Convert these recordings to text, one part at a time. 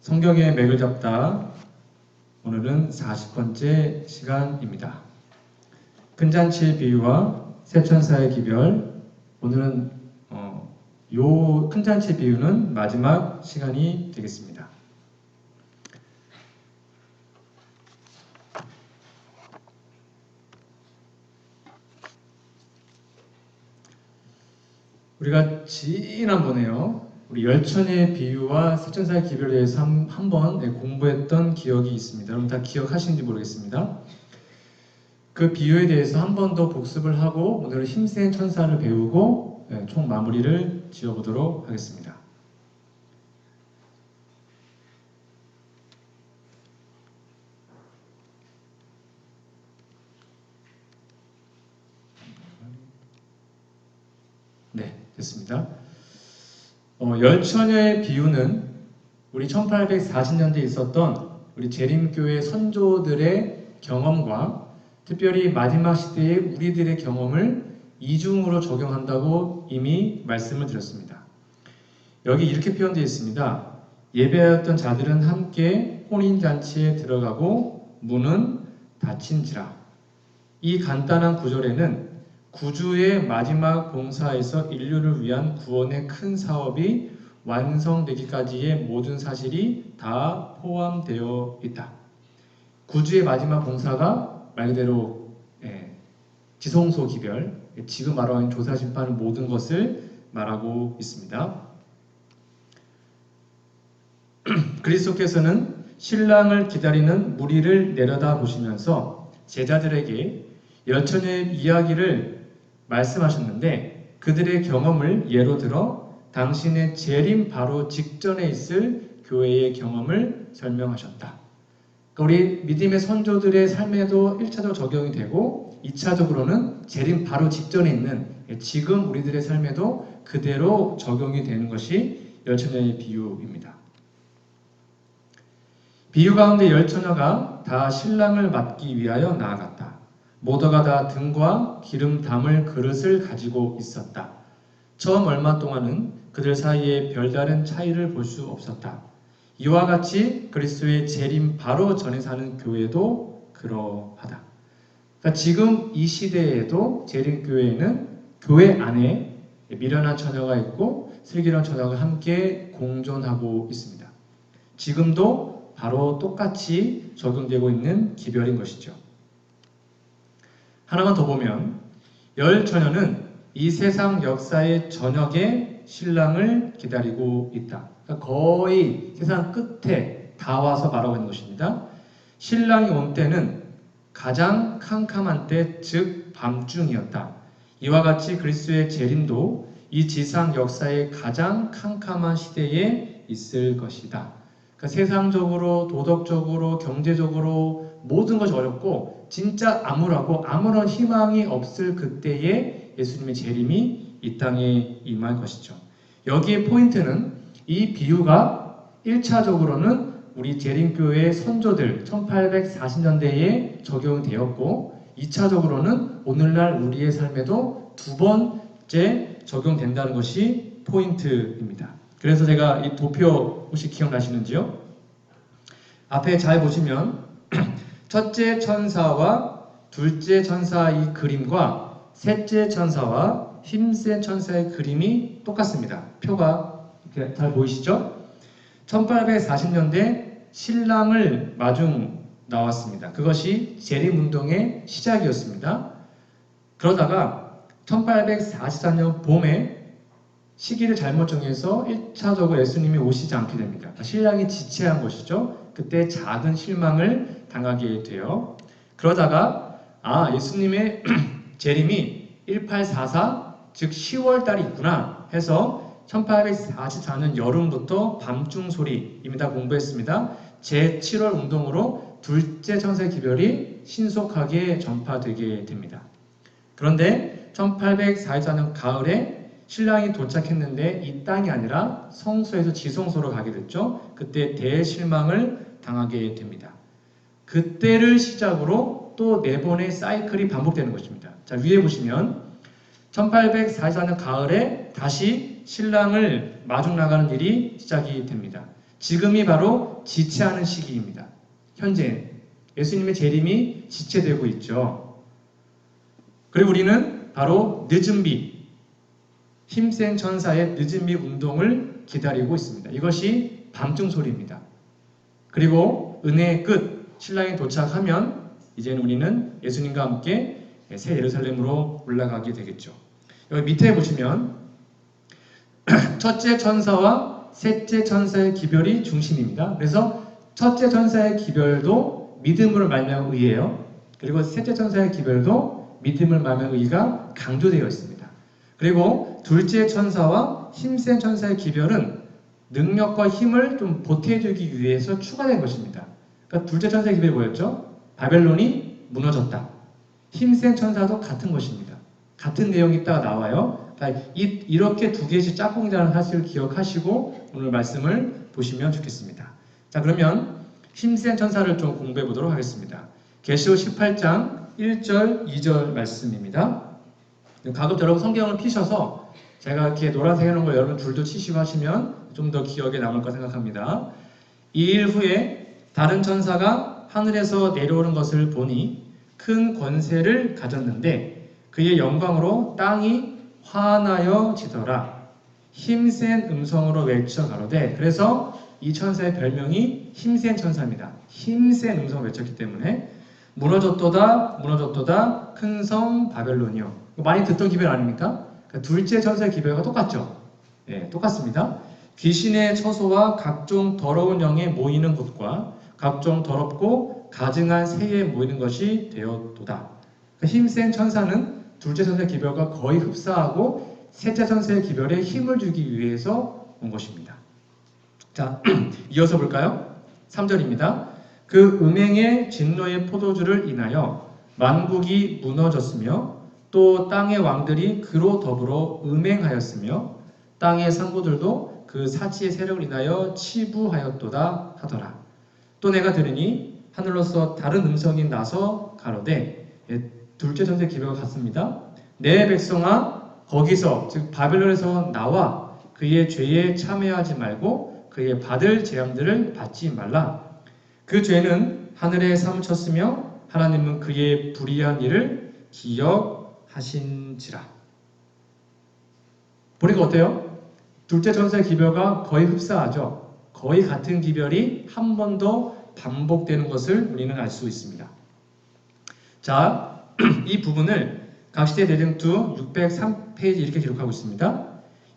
성경의 맥을 잡다. 오늘은 40번째 시간입니다. 큰 잔치의 비유와 새 천사의 기별. 오늘은 요 큰 잔치의 비유는 마지막 시간이 되겠습니다. 우리가 지난번에요, 우리 열천의 비유와 새 천사의 기별에 대해서 한번 공부했던 기억이 있습니다. 여러분 다 기억하시는지 모르겠습니다. 그 비유에 대해서 한 번 더 복습을 하고 오늘은 힘센 천사를 배우고 총 마무리를 지어보도록 하겠습니다. 네, 됐습니다. 열처녀의 비유는 우리 1840년대에 있었던 우리 재림교회 선조들의 경험과 특별히 마지막 시대의 우리들의 경험을 이중으로 적용한다고 이미 말씀을 드렸습니다. 여기 이렇게 표현되어 있습니다. 예배하였던 자들은 함께 혼인잔치에 들어가고 문은 닫힌지라. 이 간단한 구절에는 구주의 마지막 봉사에서 인류를 위한 구원의 큰 사업이 완성되기까지의 모든 사실이 다 포함되어 있다. 구주의 마지막 봉사가 말 그대로 지성소 기별, 지금 말하는 조사 심판 모든 것을 말하고 있습니다. 그리스도께서는 신랑을 기다리는 무리를 내려다 보시면서 제자들에게 열처녀의 이야기를 말씀하셨는데 그들의 경험을 예로 들어 당신의 재림 바로 직전에 있을 교회의 경험을 설명하셨다. 그러니까 우리 믿음의 선조들의 삶에도 1차적으로 적용이 되고 2차적으로는 재림 바로 직전에 있는 지금 우리들의 삶에도 그대로 적용이 되는 것이 열처녀의 비유입니다. 비유 가운데 열처녀가 다 신랑을 맞기 위하여 나아갔다. 모두가 다 등과 기름 담을 그릇을 가지고 있었다. 처음 얼마 동안은 그들 사이에 별다른 차이를 볼 수 없었다. 이와 같이 그리스도의 재림 바로 전에 사는 교회도 그러하다. 그러니까 지금 이 시대에도 재림교회에는 교회 안에 미련한 처녀가 있고 슬기로운 처녀가 함께 공존하고 있습니다. 지금도 바로 똑같이 적용되고 있는 기별인 것이죠. 하나만 더 보면 열처녀는 이 세상 역사의 저녁에 신랑을 기다리고 있다. 그러니까 거의 세상 끝에 다 와서 말하고 있는 것입니다. 신랑이 온 때는 가장 캄캄한 때, 즉 밤중이었다. 이와 같이 그리스도의 재림도 이 지상 역사의 가장 캄캄한 시대에 있을 것이다. 그러니까 세상적으로, 도덕적으로, 경제적으로 모든 것이 어렵고 진짜 암울하고 아무런 희망이 없을 그때에 예수님의 재림이 이 땅에 임할 것이죠. 여기에 포인트는 이 비유가 1차적으로는 우리 재림교회의 선조들 1840년대에 적용되었고 2차적으로는 오늘날 우리의 삶에도 두 번째 적용된다는 것이 포인트입니다. 그래서 제가 이 도표 혹시 기억나시는지요? 앞에 잘 보시면 첫째 천사와 둘째 천사의 그림과 셋째 천사와 힘센 천사의 그림이 똑같습니다. 표가 이렇게 잘 보이시죠? 1840년대 신랑을 마중 나왔습니다. 그것이 재림운동의 시작이었습니다. 그러다가 1844년 봄에 시기를 잘못 정해서 1차적으로 예수님이 오시지 않게 됩니다. 신랑이 지체한 것이죠. 그때 작은 실망을 당하게 돼요. 그러다가 예수님의 재림이 1844, 즉 10월 달이 있구나 해서 1844년 여름부터 밤중 소리 이미 다 공부했습니다. 제7월 운동으로 둘째 천사의 기별이 신속하게 전파되게 됩니다. 그런데 1844년 가을에 신랑이 도착했는데 이 땅이 아니라 성소에서 지성소로 가게 됐죠. 그때 대실망을 당하게 됩니다. 그때를 시작으로 또 4번의 사이클이 반복되는 것입니다. 자, 위에 보시면 1844년 가을에 다시 신랑을 마중 나가는 일이 시작이 됩니다. 지금이 바로 지체하는 시기입니다. 현재 예수님의 재림이 지체되고 있죠. 그리고 우리는 바로 늦은비, 힘센 천사의 늦은비 운동을 기다리고 있습니다. 이것이 밤중 소리입니다. 그리고 은혜의 끝, 신랑이 도착하면 이제는 우리는 예수님과 함께 새 예루살렘으로 올라가게 되겠죠. 여기 밑에 보시면 첫째 천사와 셋째 천사의 기별이 중심입니다. 그래서 첫째 천사의 기별도 믿음으로 말미암아 의예요. 그리고 셋째 천사의 기별도 믿음을 말미암아 의가 강조되어 있습니다. 그리고 둘째 천사와 힘센 천사의 기별은 능력과 힘을 좀 보태주기 위해서 추가된 것입니다. 그러니까 둘째 천사의 기별이 뭐였죠? 바벨론이 무너졌다. 힘센 천사도 같은 것입니다. 같은 내용이 있다가 나와요. 그러니까 이렇게 두 개씩 짝꿍이라는 사실을 기억하시고 오늘 말씀을 보시면 좋겠습니다. 자, 그러면 힘센 천사를 좀 공부해 보도록 하겠습니다. 계시록 18장 1절, 2절 말씀입니다. 가급적 여러분 성경을 피셔서 제가 이렇게 노란색 해놓은 거 여러분 줄도 치시고 하시면 좀 더 기억에 남을 거 생각합니다. 2일 후에 다른 천사가 하늘에서 내려오는 것을 보니 큰 권세를 가졌는데 그의 영광으로 땅이 화나여지더라. 힘센 음성으로 외쳐 가로되, 그래서 이 천사의 별명이 힘센 천사입니다. 힘센 음성을 외쳤기 때문에 무너졌도다 무너졌도다 큰 성 바벨론이요. 많이 듣던 기별 아닙니까? 그러니까 둘째 천사의 기별과 똑같죠? 네, 똑같습니다. 귀신의 처소와 각종 더러운 영에 모이는 곳과 각종 더럽고 가증한 새에 모이는 것이 되었도다. 그러니까 힘센 천사는 둘째 천사의 기별과 거의 흡사하고 셋째 천사의 기별에 힘을 주기 위해서 온 것입니다. 자, 이어서 볼까요? 3절입니다. 그 음행의 진노의 포도주를 인하여 만국이 무너졌으며 또 땅의 왕들이 그로 더불어 음행하였으며 땅의 상고들도 그 사치의 세력을 인하여 치부하였도다 하더라. 또 내가 들으니 하늘로서 다른 음성이 나서 가로되, 둘째 천사의 기별과 같습니다. 내 백성아, 거기서 즉 바벨론에서 나와 그의 죄에 참여하지 말고 그의 받을 재앙들을 받지 말라. 그 죄는 하늘에 사무쳤으며 하나님은 그의 불의한 일을 기억하신지라. 보니까 어때요? 둘째 천사의 기별과 거의 흡사하죠. 거의 같은 기별이 한 번 더 반복되는 것을 우리는 알 수 있습니다. 자, 이 부분을 각시대 대쟁투 603페이지 이렇게 기록하고 있습니다.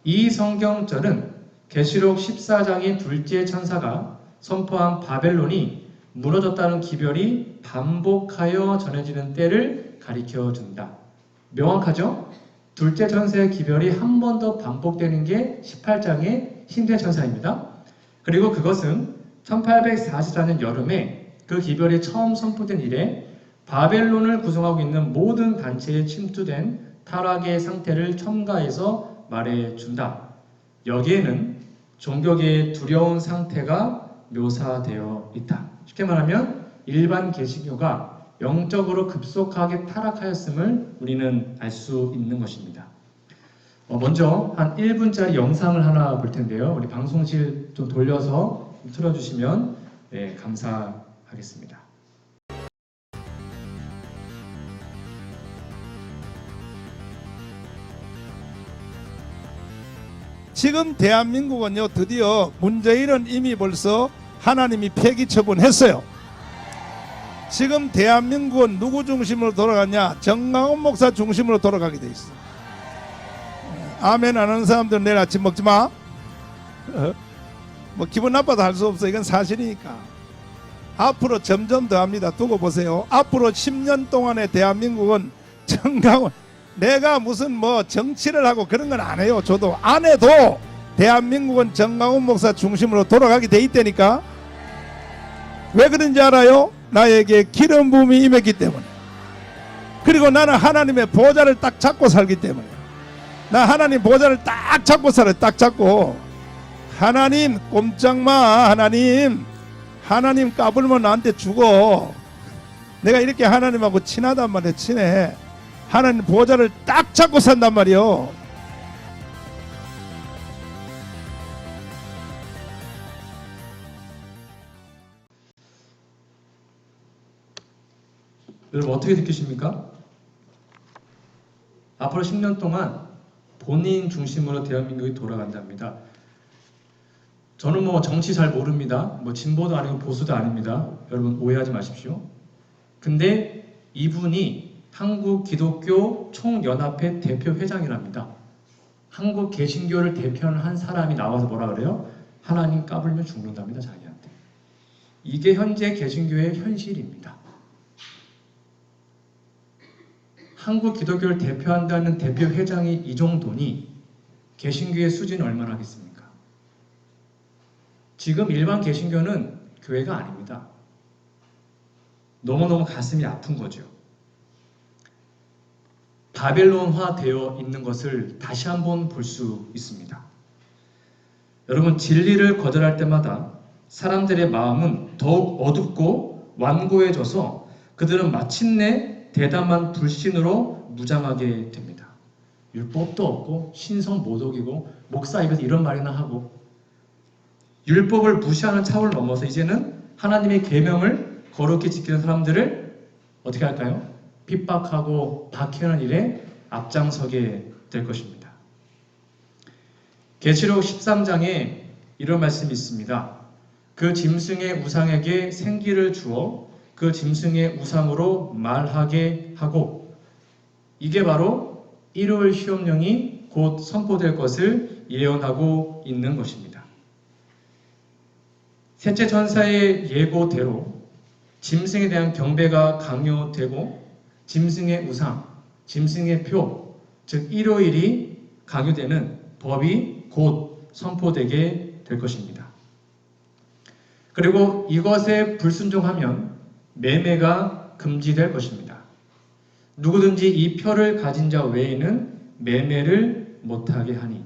이 성경절은 계시록 14장의 둘째 천사가 선포한 바벨론이 무너졌다는 기별이 반복하여 전해지는 때를 가리켜준다. 명확하죠? 둘째 천사의 기별이 한 번 더 반복되는 게 18장의 힘센 천사입니다. 그리고 그것은 1844년 여름에 그 기별이 처음 선포된 이래 바벨론을 구성하고 있는 모든 단체에 침투된 타락의 상태를 첨가해서 말해준다. 여기에는 종교계의 두려운 상태가 묘사되어 있다. 쉽게 말하면 일반 개신교가 영적으로 급속하게 타락하였음을 우리는 알 수 있는 것입니다. 먼저 한 1분짜리 영상을 하나 볼 텐데요. 우리 방송실 좀 돌려서 틀어주시면 감사하겠습니다. 지금 대한민국은요, 드디어 문재인은 이미 벌써 하나님이 폐기 처분했어요. 지금 대한민국은 누구 중심으로 돌아가냐? 정강훈 목사 중심으로 돌아가게 돼 있어. 아멘 안 하는 사람들은 내일 아침 먹지 마. 뭐 기분 나빠도 할 수 없어. 이건 사실이니까. 앞으로 점점 더 합니다. 두고 보세요. 앞으로 10년 동안의 대한민국은 정강훈, 내가 무슨 뭐 정치를 하고 그런 건 안 해요. 저도 안 해도 대한민국은 정강훈 목사 중심으로 돌아가게 돼 있다니까. 왜 그런지 알아요? 나에게 기름 부음이 임했기 때문에. 그리고 나는 하나님의 보좌를 딱 잡고 살기 때문에. 나 하나님 보좌를 딱 잡고 살아요. 딱 잡고. 하나님 꼼짝마. 하나님 까불면 나한테 죽어. 내가 이렇게 하나님하고 친하단 말이야. 친해. 하나님 보좌를 딱 잡고 산단 말이요. 여러분 어떻게 느끼십니까? 앞으로 10년 동안 본인 중심으로 대한민국이 돌아간답니다. 저는 뭐 정치 잘 모릅니다. 뭐 진보도 아니고 보수도 아닙니다. 여러분 오해하지 마십시오. 근데 이분이 한국 기독교 총연합회 대표 회장이랍니다. 한국 개신교를 대표하는 한 사람이 나와서 뭐라 그래요? 하나님 까불면 죽는답니다, 자기한테. 이게 현재 개신교의 현실입니다. 한국 기독교를 대표한다는 대표 회장이 이 정도니 개신교의 수준은 얼마나 하겠습니까? 지금 일반 개신교는 교회가 아닙니다. 너무너무 가슴이 아픈 거죠. 바벨론화 되어 있는 것을 다시 한번 볼 수 있습니다. 여러분, 진리를 거절할 때마다 사람들의 마음은 더욱 어둡고 완고해져서 그들은 마침내 대담한 불신으로 무장하게 됩니다. 율법도 없고 신성 모독이고 목사 입에서 이런 말이나 하고 율법을 무시하는 차원을 넘어서 이제는 하나님의 계명을 거룩히 지키는 사람들을 어떻게 할까요? 핍박하고 박해하는 일에 앞장서게 될 것입니다. 계시록 13장에 이런 말씀이 있습니다. 그 짐승의 우상에게 생기를 주어 그 짐승의 우상으로 말하게 하고, 이게 바로 일요일 시험령이 곧 선포될 것을 예언하고 있는 것입니다. 셋째 천사의 예고대로 짐승에 대한 경배가 강요되고 짐승의 우상, 짐승의 표, 즉 일요일이 강요되는 법이 곧 선포되게 될 것입니다. 그리고 이것에 불순종하면 매매가 금지될 것입니다. 누구든지 이 표를 가진 자 외에는 매매를 못하게 하니,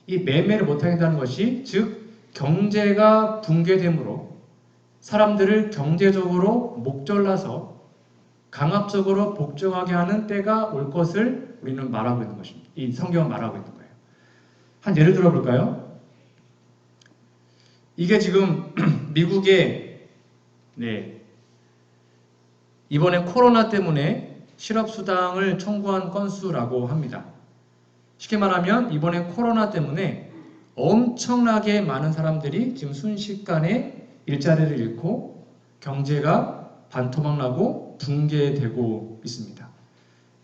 이 매매를 못하게 한다는 것이 즉 경제가 붕괴됨으로 사람들을 경제적으로 목졸라서 강압적으로 복종하게 하는 때가 올 것을 우리는 말하고 있는 것입니다. 이 성경은 말하고 있는 거예요. 한 예를 들어 볼까요? 이게 지금 미국의 이번에 코로나 때문에 실업수당을 청구한 건수라고 합니다. 쉽게 말하면 이번에 코로나 때문에 엄청나게 많은 사람들이 지금 순식간에 일자리를 잃고 경제가 반토막 나고 붕괴되고 있습니다.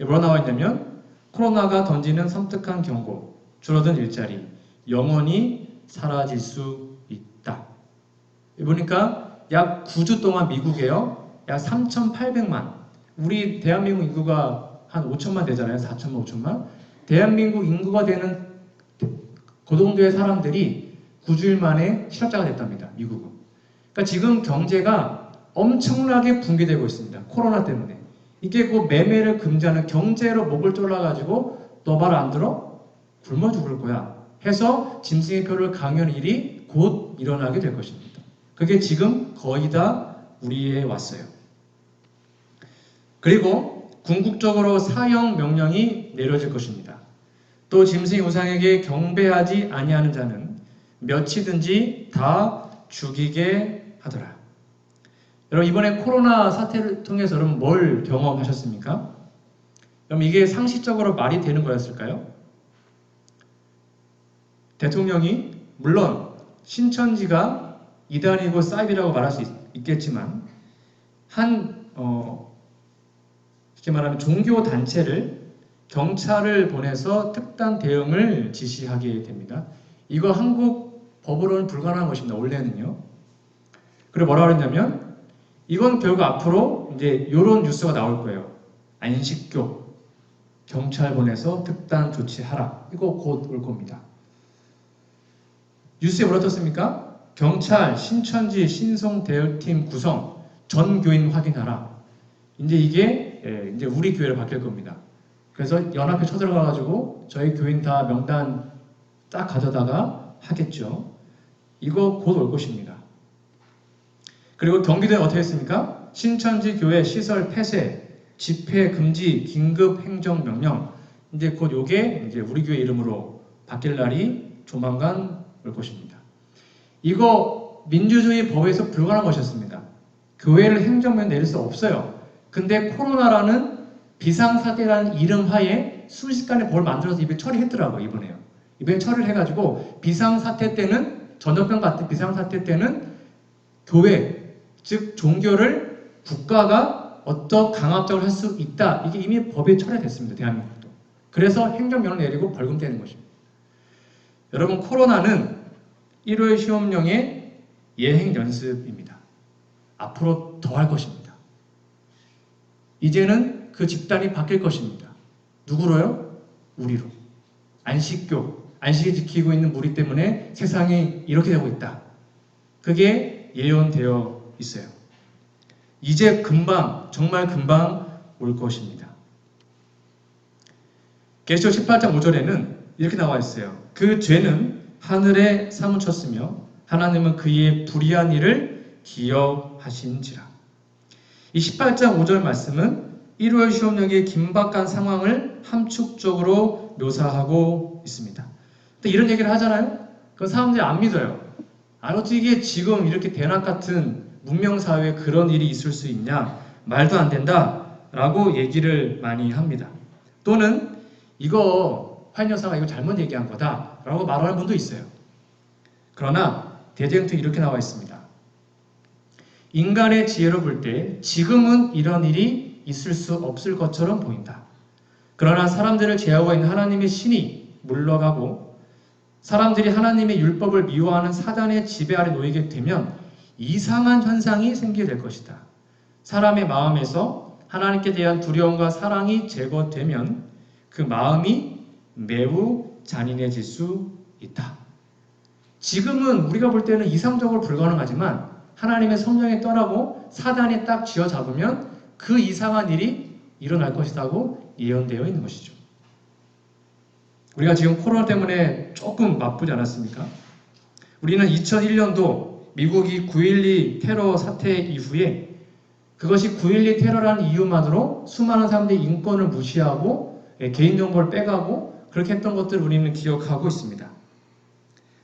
뭐라 나와 있냐면 코로나가 던지는 섬뜩한 경고, 줄어든 일자리, 영원히 사라질 수 있다. 보니까 약 9주 동안 미국에요. 약 3,800만, 우리 대한민국 인구가 한 5천만 되잖아요. 4천만, 5천만. 대한민국 인구가 되는 그 정도의 사람들이 9주일 만에 실업자가 됐답니다. 미국은. 그러니까 지금 경제가 엄청나게 붕괴되고 있습니다. 코로나 때문에. 이게 그 매매를 금지하는 경제로 목을 졸라가지고 너 말 안 들어? 굶어 죽을 거야. 해서 짐승의 표를 강요하는 일이 곧 일어나게 될 것입니다. 그게 지금 거의 다 우리에 왔어요. 그리고 궁극적으로 사형 명령이 내려질 것입니다. 또 짐승의 우상에게 경배하지 아니하는 자는 몇이든지 다 죽이게 하더라. 여러분 이번에 코로나 사태를 통해서 여러분 뭘 경험하셨습니까? 여러분 이게 상식적으로 말이 되는 거였을까요? 대통령이 물론 신천지가 이단이고 사이비라고 말할 수 있겠지만 쉽게 말하면 종교 단체를 경찰을 보내서 특단 대응을 지시하게 됩니다. 이거 한국 법으로는 불가능한 것입니다. 원래는요. 그리고 뭐라고 했냐면 이건 결국 앞으로 이제 이런 뉴스가 나올 거예요. 안식교 경찰 보내서 특단 조치하라. 이거 곧 올 겁니다. 뉴스에 뭐라 떴습니까? 경찰, 신천지, 신성 대열팀 구성, 전 교인 확인하라. 이제 이게 이제 우리 교회로 바뀔 겁니다. 그래서 연합회 쳐들어가가지고 저희 교인 다 명단 딱 가져다가 하겠죠. 이거 곧 올 것입니다. 그리고 경기도에 어떻게 했습니까? 신천지 교회 시설 폐쇄, 집회 금지, 긴급 행정 명령. 이제 곧 요게 이제 우리 교회 이름으로 바뀔 날이 조만간 올 것입니다. 이거 민주주의 법에서 불가능한 것이었습니다. 교회를 행정면 내릴 수 없어요. 근데 코로나라는 비상사태라는 이름 하에 순식간에 뭘 만들어서 이번에 처리했더라고요. 이번에 처리를 해가지고 비상사태 때는 전염병 같은 비상사태 때는 교회, 즉 종교를 국가가 강압적으로 할 수 있다. 이게 이미 법에 처리됐습니다. 대한민국도. 그래서 행정명을 내리고 벌금 떼는 것입니다. 여러분, 코로나는 1월 시험령의 예행 연습입니다. 앞으로 더 할 것입니다. 이제는 그 집단이 바뀔 것입니다. 누구로요? 우리로. 안식을 지키고 있는 우리 때문에 세상이 이렇게 되고 있다. 그게 예언되어 있어요. 이제 금방, 정말 금방 올 것입니다. 계시록 18장 5절에는 이렇게 나와 있어요. 그 죄는 하늘에 사무쳤으며 하나님은 그의 불의한 일을 기억하신지라. 이 18장 5절 말씀은 1월 시험령의 긴박한 상황을 함축적으로 묘사하고 있습니다. 근데 이런 얘기를 하잖아요? 그럼 사람들이 안 믿어요. 어떻게 지금 이렇게 대낮 같은 문명사회에 그런 일이 있을 수 있냐? 말도 안 된다 라고 얘기를 많이 합니다. 또는 이거 환여사가 이거 잘못 얘기한 거다 라고 말하는 분도 있어요. 그러나 대제행통에 이렇게 나와 있습니다. 인간의 지혜로 볼 때 지금은 이런 일이 있을 수 없을 것처럼 보인다. 그러나 사람들을 제어하고 있는 하나님의 신이 물러가고 사람들이 하나님의 율법을 미워하는 사단의 지배 아래 놓이게 되면 이상한 현상이 생기게 될 것이다. 사람의 마음에서 하나님께 대한 두려움과 사랑이 제거되면 그 마음이 매우 잔인해질 수 있다. 지금은 우리가 볼 때는 이상적으로 불가능하지만 하나님의 성령에 떠나고 사단에 딱 쥐어잡으면 그 이상한 일이 일어날 것이라고 예언되어 있는 것이죠. 우리가 지금 코로나 때문에 조금 바쁘지 않았습니까? 우리는 2001년도 미국이 9.12 테러 사태 이후에 그것이 9.12 테러라는 이유만으로 수많은 사람들의 인권을 무시하고 개인정보를 빼가고 그렇게 했던 것들을 우리는 기억하고 있습니다.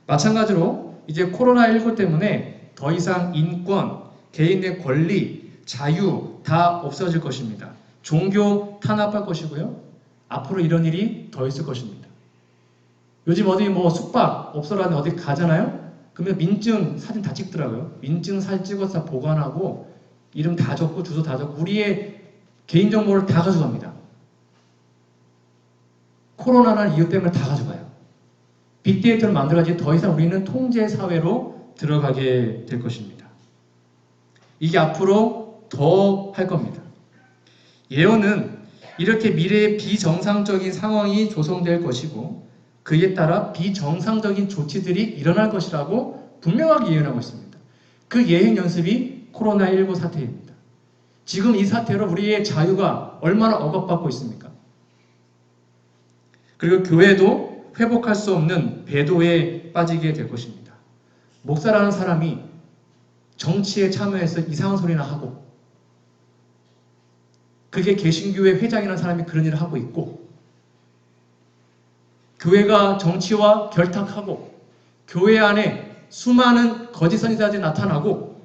마찬가지로 이제 코로나19 때문에 더 이상 인권, 개인의 권리, 자유 다 없어질 것입니다. 종교 탄압할 것이고요. 앞으로 이런 일이 더 있을 것입니다. 요즘 어디 숙박 업소라는 어디 가잖아요? 그러면 민증 사진 다 찍더라고요. 민증 사진 찍어서 다 보관하고 이름 다 적고 주소 다 적고 우리의 개인정보를 다 가져갑니다. 코로나라는 이유 때문에 다 가져가요. 빅데이터를 만들어야지 더 이상 우리는 통제 사회로 들어가게 될 것입니다. 이게 앞으로 더 할 겁니다. 예언은 이렇게 미래의 비정상적인 상황이 조성될 것이고 그에 따라 비정상적인 조치들이 일어날 것이라고 분명하게 예언하고 있습니다. 그 예행 연습이 코로나19 사태입니다. 지금 이 사태로 우리의 자유가 얼마나 억압받고 있습니까? 그리고 교회도 회복할 수 없는 배도에 빠지게 될 것입니다. 목사라는 사람이 정치에 참여해서 이상한 소리나 하고 그게 개신교회 회장이라는 사람이 그런 일을 하고 있고 교회가 정치와 결탁하고 교회 안에 수많은 거짓 선지자들이 나타나고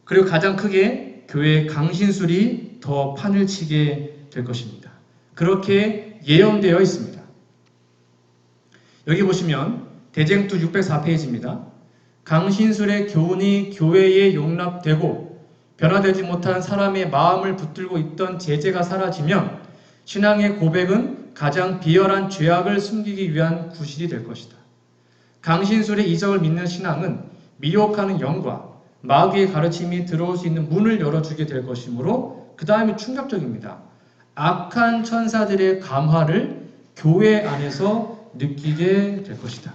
그리고 가장 크게 교회의 강신술이 더 판을 치게 될 것입니다. 그렇게 예언되어 있습니다. 여기 보시면 대쟁투 604페이지입니다. 강신술의 교훈이 교회에 용납되고 변화되지 못한 사람의 마음을 붙들고 있던 제재가 사라지면 신앙의 고백은 가장 비열한 죄악을 숨기기 위한 구실이 될 것이다. 강신술의 이적을 믿는 신앙은 미혹하는 영과 마귀의 가르침이 들어올 수 있는 문을 열어주게 될 것이므로 그 다음이 충격적입니다. 악한 천사들의 감화를 교회 안에서 느끼게 될 것이다.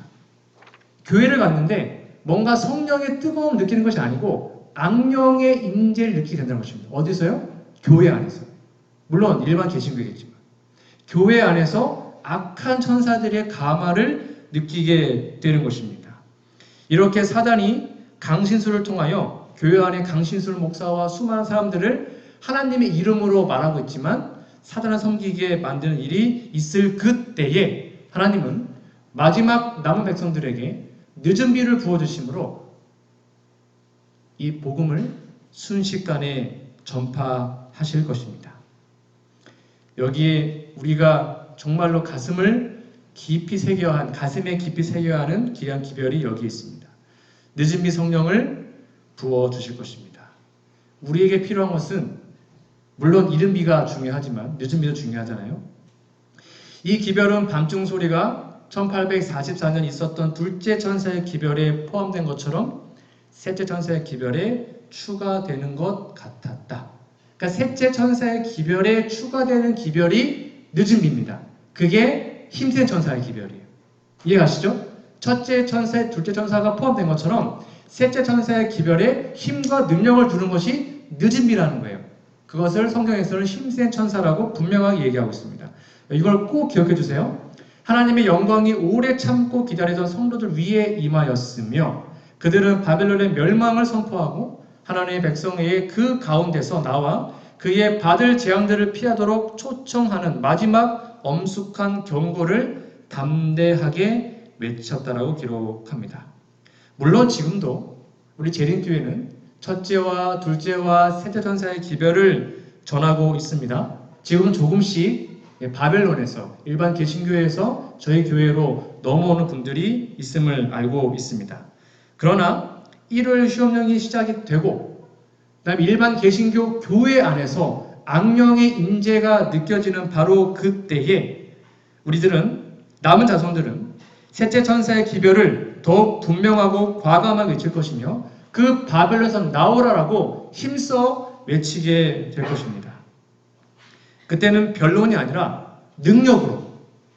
교회를 갔는데 뭔가 성령의 뜨거움 느끼는 것이 아니고 악령의 임재를 느끼게 된다는 것입니다. 어디서요? 교회 안에서. 물론 일반 개신교겠지만 교회 안에서 악한 천사들의 감화를 느끼게 되는 것입니다. 이렇게 사단이 강신술을 통하여 교회 안에 강신술 목사와 수많은 사람들을 하나님의 이름으로 말하고 있지만 사단을 섬기게 만드는 일이 있을 그때에 하나님은 마지막 남은 백성들에게 늦은 비를 부어주심으로 이 복음을 순식간에 전파해 하실 것입니다. 여기에 우리가 정말로 가슴에 깊이 새겨야 하는 귀한 기별이 여기 있습니다. 늦은 비 성령을 부어주실 것입니다. 우리에게 필요한 것은 물론 이른 비가 중요하지만 늦은 비도 중요하잖아요. 이 기별은 밤중 소리가 1844년 있었던 둘째 천사의 기별에 포함된 것처럼 셋째 천사의 기별에 추가되는 것 같았다. 그러니까 셋째 천사의 기별에 추가되는 기별이 늦은 비입니다. 그게 힘센 천사의 기별이에요. 이해가시죠? 첫째 천사의 둘째 천사가 포함된 것처럼 셋째 천사의 기별에 힘과 능력을 주는 것이 늦은 비라는 거예요. 그것을 성경에서는 힘센 천사라고 분명하게 얘기하고 있습니다. 이걸 꼭 기억해 주세요. 하나님의 영광이 오래 참고 기다리던 성도들 위에 임하였으며 그들은 바벨론의 멸망을 선포하고 하나님의 백성의 그 가운데서 나와 그의 받을 재앙들을 피하도록 초청하는 마지막 엄숙한 경고를 담대하게 외쳤다라고 기록합니다. 물론 지금도 우리 재림교회는 첫째와 둘째와 셋째 천사의 기별을 전하고 있습니다. 지금은 조금씩 바벨론에서 일반 개신교회에서 저희 교회로 넘어오는 분들이 있음을 알고 있습니다. 그러나 1월 시험령이 시작이 되고 그다음에 일반 개신교 교회 안에서 악령의 임재가 느껴지는 바로 그때에 우리들은 남은 자손들은 셋째 천사의 기별을 더욱 분명하고 과감하게 외칠 것이며 그 바벨론에서 나오라라고 힘써 외치게 될 것입니다. 그때는 변론이 아니라 능력으로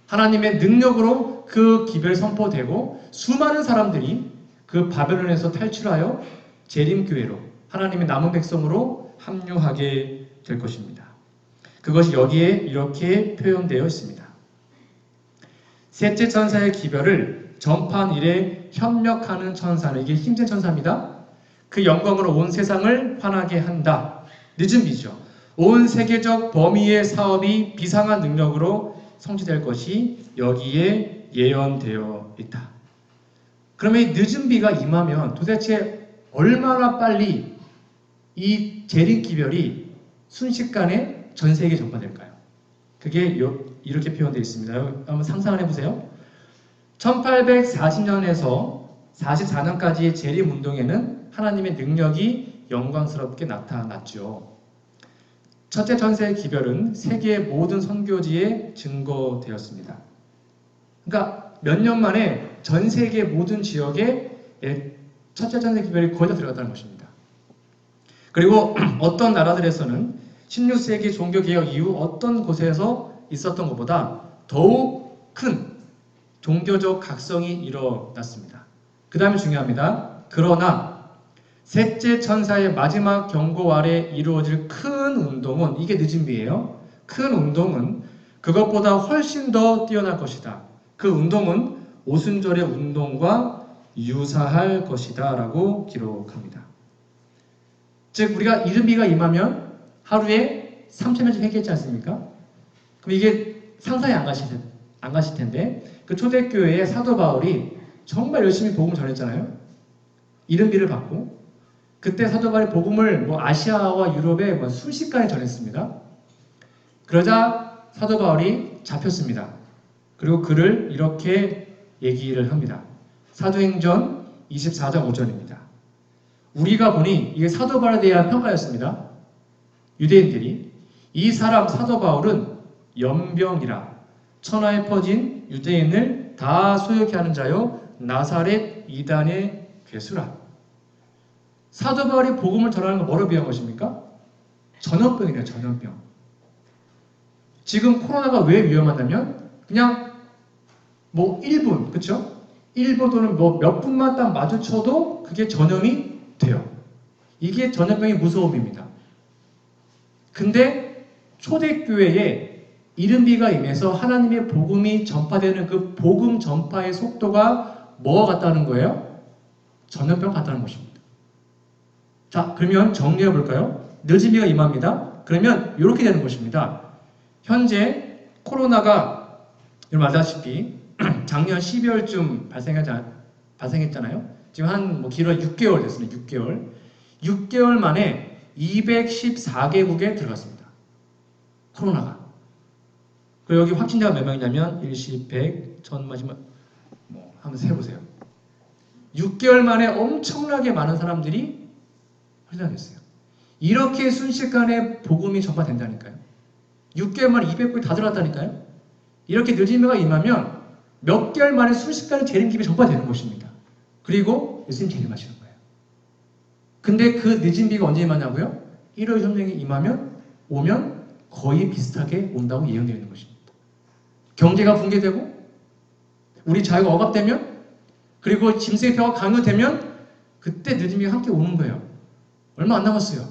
하나님의 능력으로 그 기별이 선포되고 수많은 사람들이 그 바벨론에서 탈출하여 재림교회로 하나님의 남은 백성으로 합류하게 될 것입니다. 그것이 여기에 이렇게 표현되어 있습니다. 셋째 천사의 기별을 전파한 일에 협력하는 천사는 이게 힘센 천사입니다. 그 영광으로 온 세상을 환하게 한다. 늦은 비죠. 온 세계적 범위의 사업이 비상한 능력으로 성취될 것이 여기에 예언되어 있다. 그러면 이 늦은 비가 임하면 도대체 얼마나 빨리 이 재림 기별이 순식간에 전 세계에 전파될까요? 그게 이렇게 표현되어 있습니다. 한번 상상을 해보세요. 1840년에서 44년까지의 재림 운동에는 하나님의 능력이 영광스럽게 나타났죠. 첫째 천사의 기별은 세계의 모든 선교지에 증거되었습니다. 그러니까 몇 년 만에 전 세계 모든 지역에 첫째 천사의 기별이 거의 다 들어갔다는 것입니다. 그리고 어떤 나라들에서는 16세기 종교개혁 이후 어떤 곳에서 있었던 것보다 더욱 큰 종교적 각성이 일어났습니다. 그 다음에 중요합니다. 그러나 셋째 천사의 마지막 경고 아래 이루어질 큰 운동은 이게 늦은 비예요. 큰 운동은 그것보다 훨씬 더 뛰어날 것이다. 그 운동은 오순절의 운동과 유사할 것이다 라고 기록합니다. 즉 우리가 이른 비가 임하면 하루에 3,000명씩 회개했지 않습니까? 그럼 이게 상상이 안 가실 텐데 그 초대교회의 사도 바울이 정말 열심히 복음을 전했잖아요. 이른 비를 받고 그때 사도 바울이 복음을 아시아와 유럽에 순식간에 전했습니다. 그러자 사도 바울이 잡혔습니다. 그리고 그를 이렇게 얘기를 합니다. 사도행전 24장 5절입니다. 우리가 보니 이게 사도 바울에 대한 평가였습니다. 유대인들이 이 사람 사도 바울은 연병이라 천하에 퍼진 유대인을 다 소욕케 하는 자요 나사렛 이단의 괴수라. 사도 바울이 복음을 전하는 건 뭐로 비한 것입니까? 전염병이래요. 전염병. 지금 코로나가 왜 위험하냐면 그냥 1분, 그렇죠? 1분 또는 몇 분만 딱 마주쳐도 그게 전염이 돼요. 이게 전염병의 무서움입니다. 근데 초대교회에 이른비가 임해서 하나님의 복음이 전파되는 그 복음 전파의 속도가 뭐가 같다는 거예요? 전염병 같다는 것입니다. 자, 그러면 정리해 볼까요? 늦은 비가 임합니다. 그러면 이렇게 되는 것입니다. 현재 코로나가 여러분 알다시피 작년 12월쯤 발생했잖아요. 지금 길어 6개월 됐습니다. 6개월 만에 214개국에 들어갔습니다. 코로나가. 그리고 여기 확진자가 몇 명이냐면 일시, 100, 1000만, 10만 뭐 한번 세보세요. 6개월 만에 엄청나게 많은 사람들이 확진됐어요. 이렇게 순식간에 복음이 전파된다니까요. 6개월 만에 200명이 다 들어갔다니까요. 이렇게 늦은 배가 임하면 몇 개월 만에 순식간에 재림김이 전파되는 것입니다. 그리고 예수님 재림하시는 거예요. 근데 그 늦은 비가 언제 임하냐고요? 1월 전쟁이 오면 거의 비슷하게 온다고 예언되어 있는 것입니다. 경제가 붕괴되고 우리 자유가 억압되면 그리고 짐승의 뼈가 강요되면 그때 늦은 비가 함께 오는 거예요. 얼마 안 남았어요.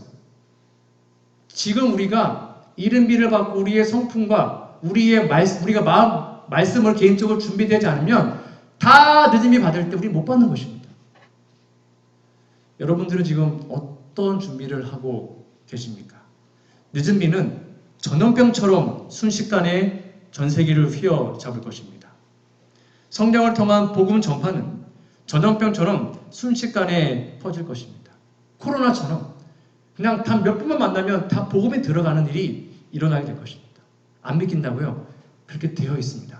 지금 우리가 이른 비를 받고 우리의 성품과 우리가 말씀을 개인적으로 준비되지 않으면 다 늦은 비 받을 때 우리 못 받는 것입니다. 여러분들은 지금 어떤 준비를 하고 계십니까? 늦은 비는 전염병처럼 순식간에 전 세계를 휘어잡을 것입니다. 성경을 통한 복음 전파는 전염병처럼 순식간에 퍼질 것입니다. 코로나처럼 그냥 단 몇 분만 만나면 다 복음에 들어가는 일이 일어나게 될 것입니다. 안 믿긴다고요? 그렇게 되어 있습니다.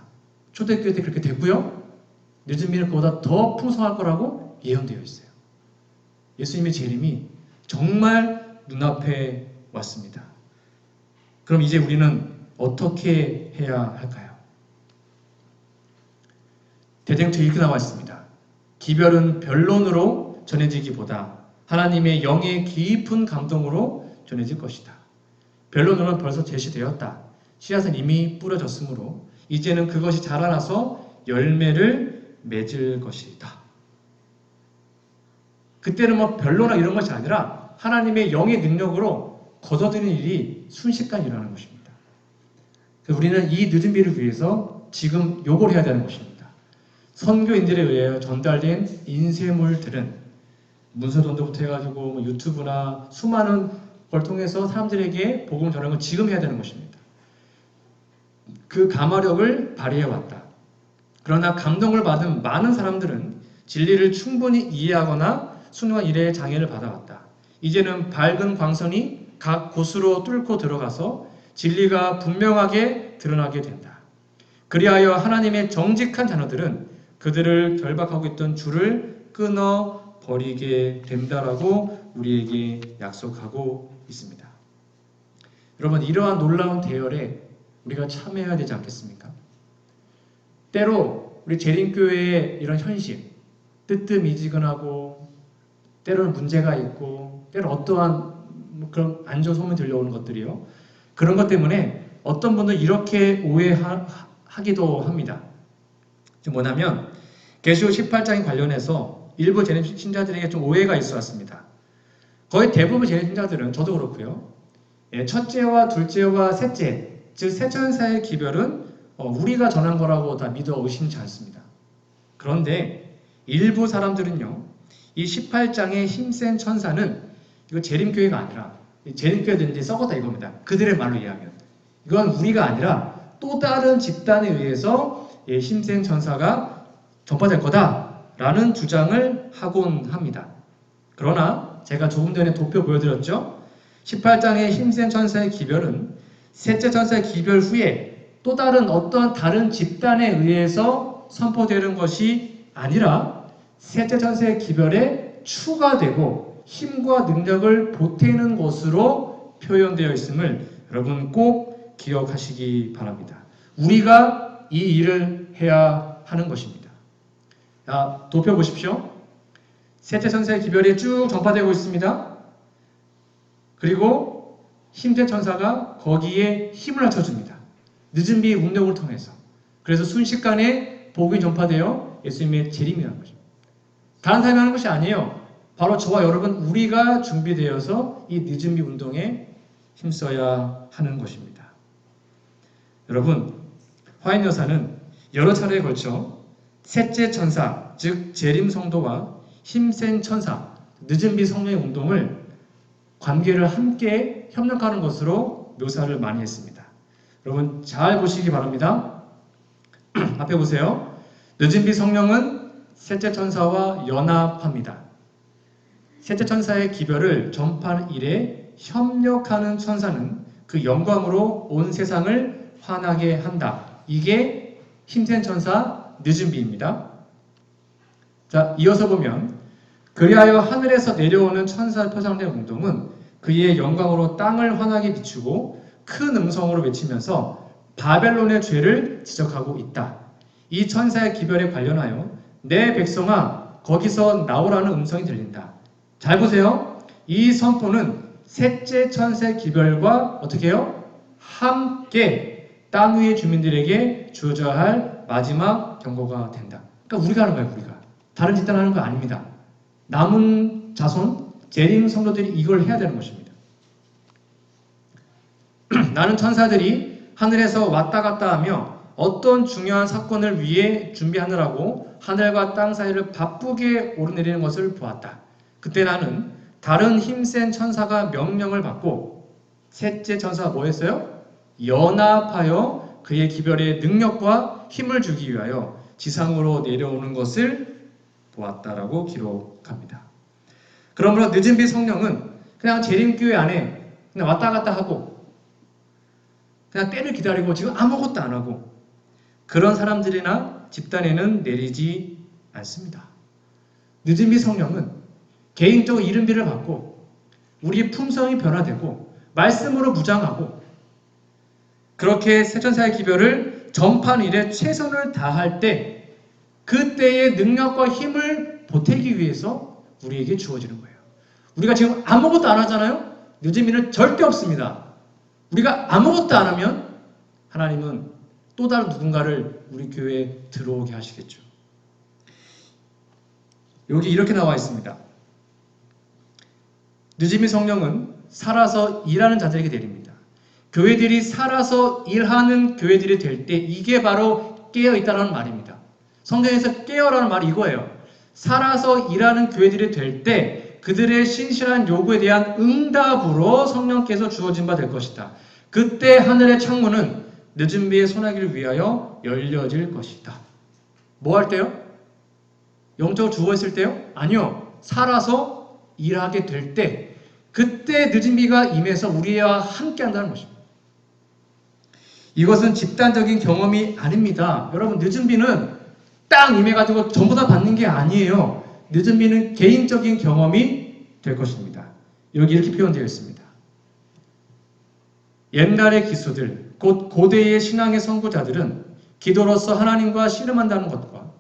초대교회 때 그렇게 됐고요. 늦은 비는 그보다 더 풍성할 거라고 예언되어 있어요. 예수님의 재림이 정말 눈앞에 왔습니다. 그럼 이제 우리는 어떻게 해야 할까요? 대쟁투에 이렇게 나와 있습니다. 기별은 변론으로 전해지기보다 하나님의 영의 깊은 감동으로 전해질 것이다. 변론으로는 벌써 제시되었다. 씨앗은 이미 뿌려졌으므로 이제는 그것이 자라나서 열매를 맺을 것이다. 그때는 뭐 변론이나 이런 것이 아니라 하나님의 영의 능력으로 거둬들이는 일이 순식간에 일어나는 것입니다. 우리는 이 늦은 비를 위해서 지금 요걸 해야 되는 것입니다. 선교인들에 의해 전달된 인쇄물들은 문서전도부터 해가지고 뭐 유튜브나 수많은 걸 통해서 사람들에게 복음을 전하는 건 지금 해야 되는 것입니다. 그 가마력을 발휘해왔다. 그러나 감동을 받은 많은 사람들은 진리를 충분히 이해하거나 순응한 일에 장애를 받아왔다. 이제는 밝은 광선이 각 곳으로 뚫고 들어가서 진리가 분명하게 드러나게 된다. 그리하여 하나님의 정직한 자녀들은 그들을 결박하고 있던 줄을 끊어 버리게 된다라고 우리에게 약속하고 있습니다. 여러분, 이러한 놀라운 대열에 우리가 참여해야 되지 않겠습니까? 때로 우리 재림교회의 이런 현실, 뜨뜻미지근하고 때로는 문제가 있고 때로 어떠한 그런 안 좋은 소문이 들려오는 것들이요. 그런 것 때문에 어떤 분들은 이렇게 오해하기도 합니다. 뭐냐면 계시록 18장에 관련해서 일부 재림 신자들에게 좀 오해가 있어 왔습니다. 거의 대부분 재림 신자들은 저도 그렇고요. 첫째와 둘째와 셋째, 즉 세천사의 기별은 우리가 전한 거라고 다 믿어 의심치 않습니다. 그런데 일부 사람들은요, 이 18장의 힘센 천사는 이거 재림교회가 아니라 재림교회든지 썩었다 이겁니다. 그들의 말로 이해하면 이건 우리가 아니라 또 다른 집단에 의해서 힘센 천사가 전파될 거다라는 주장을 하곤 합니다. 그러나 제가 조금 전에 도표 보여드렸죠. 18장의 힘센 천사의 기별은 셋째 천사의 기별 후에 또 다른 어떤 다른 집단에 의해서 선포되는 것이 아니라 셋째 천사의 기별에 추가되고 힘과 능력을 보태는 것으로 표현되어 있음을 여러분 꼭 기억하시기 바랍니다. 우리가 이 일을 해야 하는 것입니다. 자, 도표 보십시오. 셋째 천사의 기별이 쭉 전파되고 있습니다. 그리고 힘센 천사가 거기에 힘을 합쳐줍니다. 늦은 비의 운동을 통해서. 그래서 순식간에 복음이 전파되어 예수님의 재림이라는 것입니다. 다른 사람이 하는 것이 아니에요. 바로 저와 여러분 우리가 준비되어서 이 늦은 비 운동에 힘써야 하는 것입니다. 여러분, 화인 여사는 여러 차례에 걸쳐 셋째 천사, 즉 재림 성도와 힘센 천사, 늦은 비 성령의 운동을 관계를 함께 협력하는 것으로 묘사를 많이 했습니다. 여러분 잘 보시기 바랍니다. 앞에 보세요. 늦은 비 성령은 셋째 천사와 연합합니다. 셋째 천사의 기별을 전파하는 일에 협력하는 천사는 그 영광으로 온 세상을 환하게 한다. 이게 힘센 천사 느즘비입니다. 자, 이어서 보면 그리하여 하늘에서 내려오는 천사 표상된 운동은 그의 영광으로 땅을 환하게 비추고 큰 음성으로 외치면서 바벨론의 죄를 지적하고 있다. 이 천사의 기별에 관련하여 내 백성아 거기서 나오라는 음성이 들린다. 잘 보세요. 이 선포는 셋째 천사의 기별과 어떻게 해요? 함께 땅 위의 주민들에게 주어져야 할 마지막 경고가 된다. 그러니까 우리가 하는 거예요. 우리가. 다른 집단 하는 거 아닙니다. 남은 자손, 재림 성도들이 이걸 해야 되는 것입니다. 나는 천사들이 하늘에서 왔다 갔다 하며 어떤 중요한 사건을 위해 준비하느라고 하늘과 땅 사이를 바쁘게 오르내리는 것을 보았다. 그때 나는 다른 힘센 천사가 명령을 받고 셋째 천사가 뭐 했어요? 연합하여 그의 기별의 능력과 힘을 주기 위하여 지상으로 내려오는 것을 보았다라고 기록합니다. 그러므로 느즘비 성령은 그냥 재림교회 안에 그냥 왔다 갔다 하고 그냥 때를 기다리고 지금 아무것도 안 하고 그런 사람들이나 집단에는 내리지 않습니다. 느즘비 성령은 개인적으로 이른비를 받고 우리의 품성이 변화되고 말씀으로 무장하고 그렇게 세천사의 기별을 전파하는 일에 최선을 다할 때 그때의 능력과 힘을 보태기 위해서 우리에게 주어지는 거예요. 우리가 지금 아무것도 안 하잖아요. 느즘비는 절대 없습니다. 우리가 아무것도 안 하면 하나님은 또 다른 누군가를 우리 교회에 들어오게 하시겠죠. 여기 이렇게 나와 있습니다. 느즘비 성령은 살아서 일하는 자들에게 내립니다. 교회들이 살아서 일하는 교회들이 될 때 이게 바로 깨어있다는 말입니다. 성경에서 깨어라는 말이 이거예요. 살아서 일하는 교회들이 될 때 그들의 신실한 요구에 대한 응답으로 성령께서 주어진 바 될 것이다. 그때 하늘의 창문은 느즘비의 소나기를 위하여 열려질 것이다. 뭐 할 때요? 영적으로 죽어있을 때요? 아니요. 살아서 일하게 될 때 그때 느즘비가 임해서 우리와 함께 한다는 것입니다. 이것은 집단적인 경험이 아닙니다. 여러분 느즘비는 딱 임해가지고 전부 다 받는 게 아니에요. 느즘비는 개인적인 경험이 될 것입니다. 여기 이렇게 표현되어 있습니다. 옛날의 기수들, 곧 고대의 신앙의 선구자들은 기도로서 하나님과 씨름한다는 것과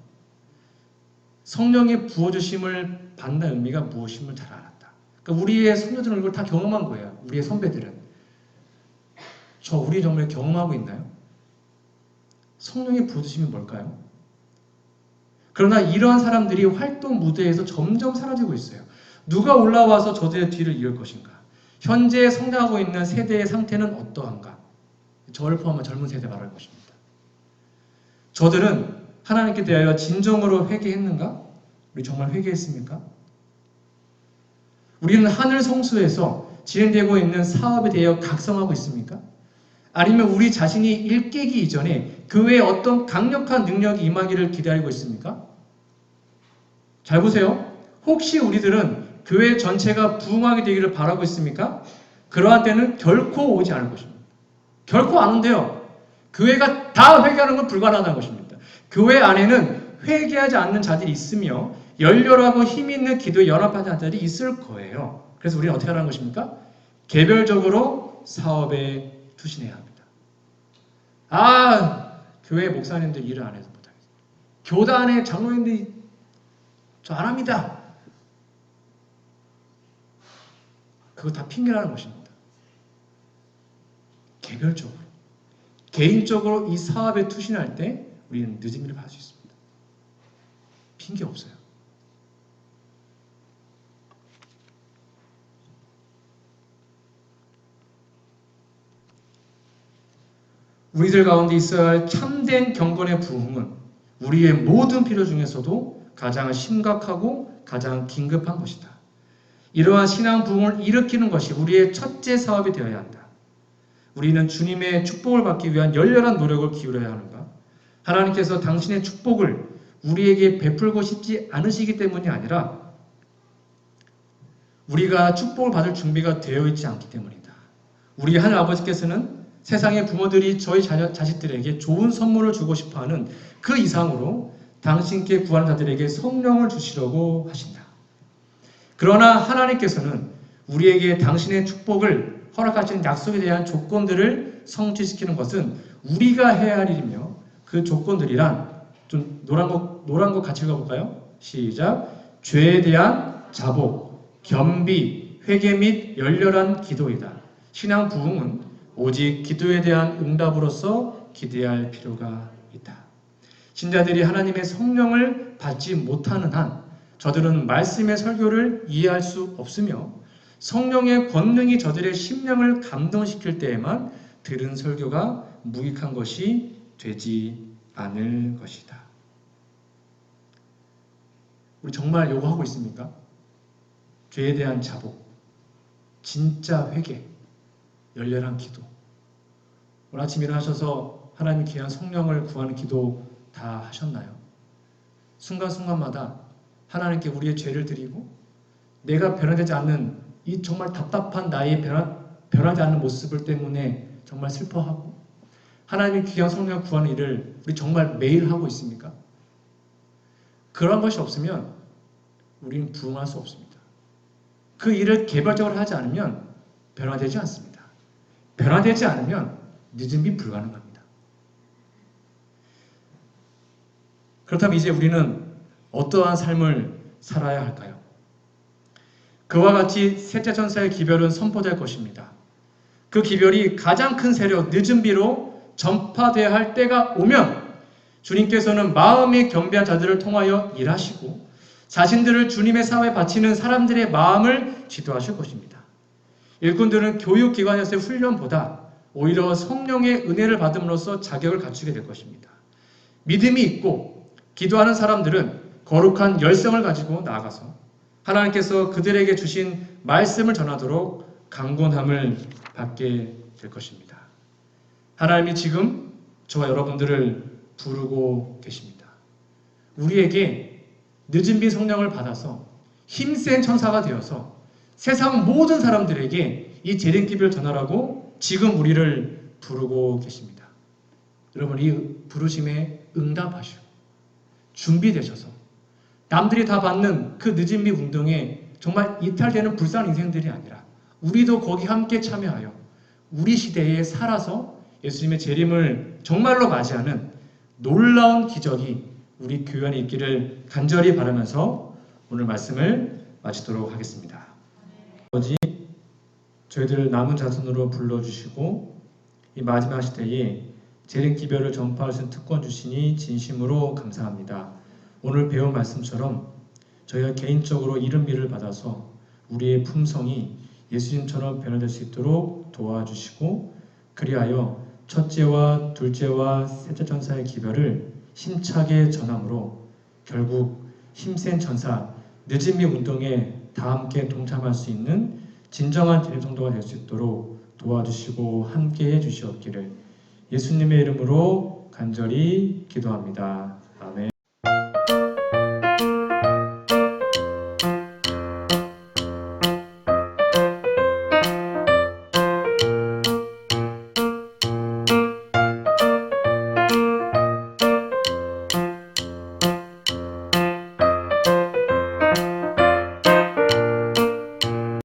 성령의 부어주심을 받는 의미가 무엇임을 잘 알았다. 그러니까 우리의 선조들은 이걸 다 경험한 거예요. 우리의 선배들은. 우리 정말 경험하고 있나요? 성령의 부어주심이 뭘까요? 그러나 이런 사람들이 활동 무대에서 점점 사라지고 있어요. 누가 올라와서 저들의 뒤를 이을 것인가? 현재 성장하고 있는 세대의 상태는 어떠한가? 저를 포함한 젊은 세대 말할 것입니다. 저들은 하나님께 대하여 진정으로 회개했는가? 우리 정말 회개했습니까? 우리는 하늘 성수에서 진행되고 있는 사업에 대하여 각성하고 있습니까? 아니면 우리 자신이 일깨기 이전에 교회에 어떤 강력한 능력이 임하기를 기다리고 있습니까? 잘 보세요. 혹시 우리들은 교회 전체가 부흥하게 되기를 바라고 있습니까? 그러한 때는 결코 오지 않을 것입니다. 결코 안 온대요. 교회가 다 회개하는 건 불가능하다는 것입니다. 교회 안에는 회개하지 않는 자들이 있으며 열렬하고 힘 있는 기도에 연합하는 자들이 있을 거예요. 그래서 우리는 어떻게 하라는 것입니까? 개별적으로 사업에 투신해야 합니다. 교회 목사님들 일을 안 해서 못하겠어요. 교단의 장로님들이 저 안 합니다. 그거 다 핑계라는 것입니다. 개별적으로, 개인적으로 이 사업에 투신할 때 우리는 느낌을 받을 수 있습니다. 핑계 없어요. 우리들 가운데 있어야 할 참된 경건의 부흥은 우리의 모든 필요 중에서도 가장 심각하고 가장 긴급한 것이다. 이러한 신앙 부흥을 일으키는 것이 우리의 첫째 사업이 되어야 한다. 우리는 주님의 축복을 받기 위한 열렬한 노력을 기울여야 하는가? 하나님께서 당신의 축복을 우리에게 베풀고 싶지 않으시기 때문이 아니라 우리가 축복을 받을 준비가 되어 있지 않기 때문이다. 우리 하늘 아버지께서는 세상의 부모들이 저희 자식들에게 좋은 선물을 주고 싶어하는 그 이상으로 당신께 구하는 자들에게 성령을 주시려고 하신다. 그러나 하나님께서는 우리에게 당신의 축복을 허락하시는 약속에 대한 조건들을 성취시키는 것은 우리가 해야 할 일이며, 그 조건들이란, 좀 노란 거 같이 읽어볼까요? 시작. 죄에 대한 자복, 겸비, 회개 및 열렬한 기도이다. 신앙 부흥은 오직 기도에 대한 응답으로서 기대할 필요가 있다. 신자들이 하나님의 성령을 받지 못하는 한 저들은 말씀의 설교를 이해할 수 없으며, 성령의 권능이 저들의 심령을 감동시킬 때에만 들은 설교가 무익한 것이 되지 않을 것이다. 우리 정말 요구하고 있습니까? 죄에 대한 자복, 진짜 회개, 열렬한 기도. 오늘 아침 일어나셔서 하나님의 귀한 성령을 구하는 기도 다 하셨나요? 순간순간마다 하나님께 우리의 죄를 드리고, 내가 변화되지 않는 이 정말 답답한 나의 변하지 않는 모습을 때문에 정말 슬퍼하고, 하나님의 귀한 성령을 구하는 일을 우리 정말 매일 하고 있습니까? 그런 것이 없으면 우리는 부흥할 수 없습니다. 그 일을 개별적으로 하지 않으면 변화되지 않습니다. 변화되지 않으면 늦음이 불가능합니다. 그렇다면 이제 우리는 어떠한 삶을 살아야 할까요? 그와 같이 셋째 천사의 기별은 선포될 것입니다. 그 기별이 가장 큰 세력 늦은 비로 전파되어야 할 때가 오면 주님께서는 마음이 겸비한 자들을 통하여 일하시고 자신들을 주님의 사업에 바치는 사람들의 마음을 지도하실 것입니다. 일꾼들은 교육기관에서의 훈련보다 오히려 성령의 은혜를 받음으로써 자격을 갖추게 될 것입니다. 믿음이 있고 기도하는 사람들은 거룩한 열성을 가지고 나아가서 하나님께서 그들에게 주신 말씀을 전하도록 강권함을 받게 될 것입니다. 하나님이 지금 저와 여러분들을 부르고 계십니다. 우리에게 늦은 비 성령을 받아서 힘센 천사가 되어서 세상 모든 사람들에게 이 재림기별을 전하라고 지금 우리를 부르고 계십니다. 여러분, 이 부르심에 응답하시고 준비되셔서 남들이 다 받는 그 늦은 비 운동에 정말 이탈되는 불쌍한 인생들이 아니라 우리도 거기 함께 참여하여 우리 시대에 살아서 예수님의 재림을 정말로 맞이하는 놀라운 기적이 우리 교회 안에 있기를 간절히 바라면서 오늘 말씀을 마치도록 하겠습니다. 아버지, 저희들 남은 자손으로 불러주시고 이 마지막 시대에 재림 기별을 전파할 수 있는 특권 주시니 진심으로 감사합니다. 오늘 배운 말씀처럼 저희가 개인적으로 이른비를 받아서 우리의 품성이 예수님처럼 변화될 수 있도록 도와주시고, 그리하여 첫째와 둘째와 셋째 천사의 기별을 힘차게 전함으로 결국 힘센 천사 늦은비 운동에 다 함께 동참할 수 있는 진정한 재림 성도가 될 수 있도록 도와주시고 함께해 주시옵기를 예수님의 이름으로 간절히 기도합니다. 아멘.